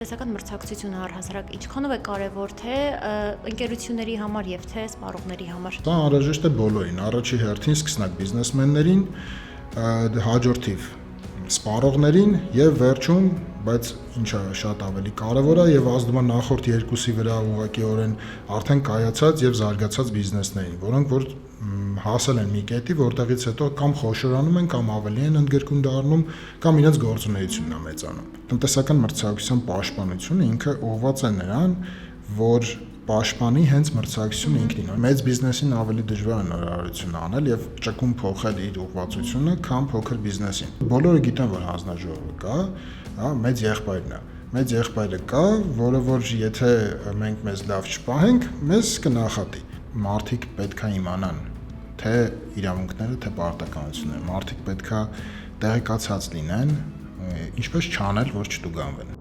Տեսական մրցակցությունը առհասարակ ինչքանով է կարևոր թե ընկերությունների համար եւ թե սպառողների համար։ Դա անհրաժեշտ է բոլորին, առաջի հերթին սկսնակ բիզնեսմեններին, հաջորդիվ սպառողներին եւ վերջում, բայց ինչը շատ ավելի կարևոր է եւ ազդում է նախորդ երկուսի վրա ուղղակիորեն արդեն կայացած եւ զարգացած բիզնեսներին, որոնք որ հասել են մի կետի, որտեղից հետո կամ խոշորանում են, կամ ավելի են ընդգրկուն դառնում, կամ իրենց գործունեությունն է մեծանում։ Տնտեսական մրցակցության պաշտպանությունը ինքը ուղղված է նրան, որ պաշտպանի հենց մրցակցությունը ինքնին։ Մեծ բիզնեսին ավելի դժվար է նորարարություն անել եւ ճկուն փոխել իր ուղղվածությունը, քան փոքր բիզնեսին։ Բոլորը գիտեն, որ հանձնաժողովը կա, հա, մեծ եղբայրն է։ Մեծ եղբայրը կա, որը որ եթե մենք մեզ լավ չպահենք, մեզ կնախատի։ Մարդիկ պետք է իմանան թե իրավունքները, թե պարտականությունները։ Մարդիկ պետք է տեղեկացած լինեն, ինչպես չանել, որ չտուգանվեն։